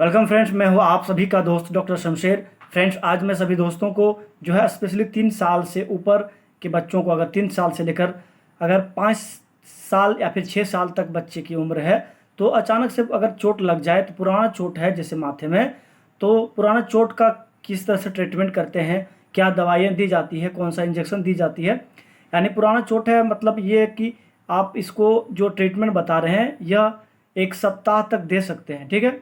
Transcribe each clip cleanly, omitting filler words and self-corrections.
Welcome friends, मैं हूँ आप सभी का दोस्त डॉक्टर शमशेर। फ्रेंड्स, आज मैं सभी दोस्तों को जो है स्पेशली 3 साल से ऊपर के बच्चों को, अगर 3 साल से लेकर अगर 5 साल या फिर 6 साल तक बच्चे की उम्र है, तो अचानक से अगर चोट लग जाए, तो पुराना चोट है जैसे माथे में, तो पुराना चोट का किस तरह से ट्रीटमेंट करते हैं, क्या दवाइयाँ दी जाती है, कौन सा इंजेक्शन दी जाती है। यानी पुराना चोट है मतलब ये है कि आप इसको जो ट्रीटमेंट बता रहे हैं यह 1 सप्ताह तक दे सकते हैं, ठीक है।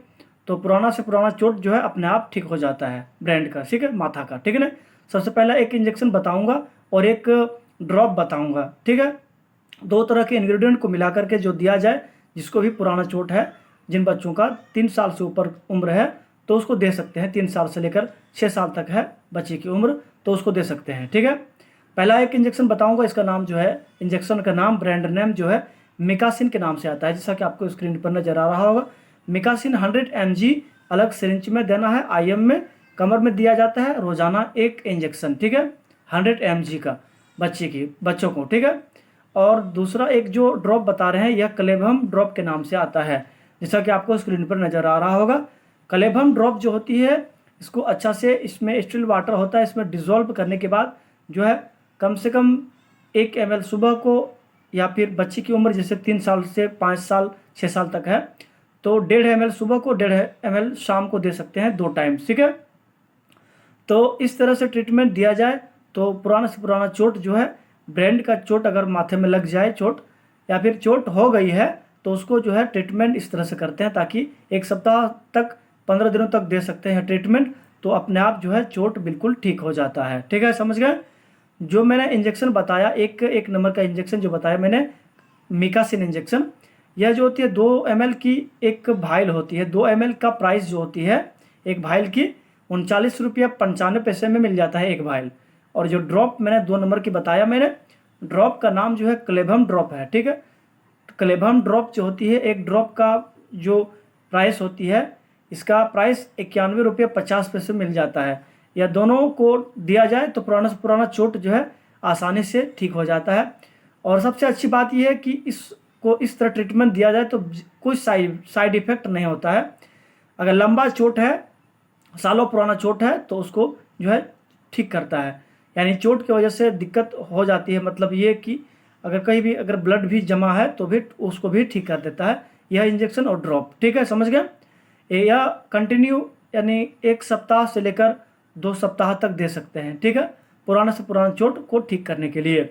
तो पुराना से पुराना चोट जो है अपने आप ठीक हो जाता है, ब्रांड का, ठीक है, माथा का, ठीक है ना। सबसे पहला एक इंजेक्शन बताऊंगा और एक ड्रॉप बताऊंगा, ठीक है। 2 तरह के इंग्रेडिएंट को मिला करके जो दिया जाए, जिसको भी पुराना चोट है, जिन बच्चों का 3 साल से ऊपर उम्र है तो उसको दे सकते हैं। 3 साल से लेकर 6 साल तक है बच्चे की उम्र तो उसको दे सकते हैं, ठीक है। पहला एक इंजेक्शन बताऊंगा, इसका नाम जो है, इंजेक्शन का नाम, ब्रांड नेम जो है मिकासिन के नाम से आता है, जैसा कि आपको स्क्रीन पर नजर आ रहा होगा। मिकासिन 100 mg अलग सिरिंज में देना है, IM में, कमर में दिया जाता है, रोजाना 1 इंजेक्शन, ठीक है, 100 mg का बच्चों को, ठीक है। और दूसरा एक जो ड्रॉप बता रहे हैं, यह क्लेबम ड्रॉप के नाम से आता है, जैसा कि आपको स्क्रीन पर नजर आ रहा होगा। क्लेबम ड्रॉप जो होती है, इसको अच्छा से, इसमें स्टिल वाटर होता है, इसमें डिजोल्व करने के बाद जो है कम से कम 1 ml सुबह को, या फिर बच्चे की उम्र जैसे 3 साल से 5 साल 6 साल तक है तो 1.5 ml सुबह को, 1.5 ml शाम को दे सकते हैं, 2 टाइम, ठीक है। तो इस तरह से ट्रीटमेंट दिया जाए तो पुराना से पुराना चोट जो है, ब्रेन का चोट अगर माथे में लग जाए चोट, या फिर चोट हो गई है, तो उसको जो है ट्रीटमेंट इस तरह से करते हैं ताकि 1 सप्ताह तक, 15 दिनों तक दे सकते हैं ट्रीटमेंट, तो अपने आप जो है चोट बिल्कुल ठीक हो जाता है, ठीक है, समझ गए। जो मैंने इंजेक्शन बताया, एक नंबर का इंजेक्शन जो बताया मैंने, मिकासिन इंजेक्शन, यह जो होती है 2 ml की एक भाइल होती है। 2 ml का प्राइस जो होती है एक भाइल की 39 रुपया 95 पैसे में मिल जाता है एक भाइल। और जो ड्रॉप मैंने 2 नंबर की बताया, मैंने ड्रॉप का नाम जो है क्लेबम ड्रॉप है, ठीक है। तो क्लेबम ड्रॉप जो होती है, एक ड्रॉप का जो प्राइस होती है, इसका प्राइस 91 रुपये 50 पैसे मिल जाता है। यह दोनों को दिया जाए तो पुराना से पुराना चोट जो है आसानी से ठीक हो जाता है। और सबसे अच्छी बात यह है कि इसको इस तरह ट्रीटमेंट दिया जाए तो कोई साइड इफेक्ट नहीं होता है। अगर लंबा चोट है, सालों पुराना चोट है, तो उसको जो है ठीक करता है। यानी चोट की वजह से दिक्कत हो जाती है, मतलब ये कि अगर कहीं भी अगर ब्लड भी जमा है तो भी उसको भी ठीक कर देता है यह इंजेक्शन और ड्रॉप, ठीक है, समझ गए। यह कंटिन्यू यानी 1 सप्ताह से लेकर 2 सप्ताह तक दे सकते हैं, ठीक है, पुराना से पुराना चोट को ठीक करने के लिए,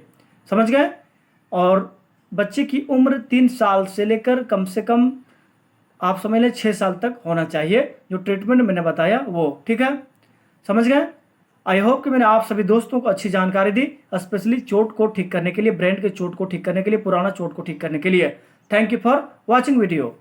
समझ गए। और बच्चे की उम्र 3 साल से लेकर कम से कम आप समझ लें 6 साल तक होना चाहिए, जो ट्रीटमेंट मैंने बताया वो, ठीक है, समझ गए। आई होप कि मैंने आप सभी दोस्तों को अच्छी जानकारी दी, स्पेशली चोट को ठीक करने के लिए, ब्रेन के चोट को ठीक करने के लिए, पुराना चोट को ठीक करने के लिए। Thank you for watching video.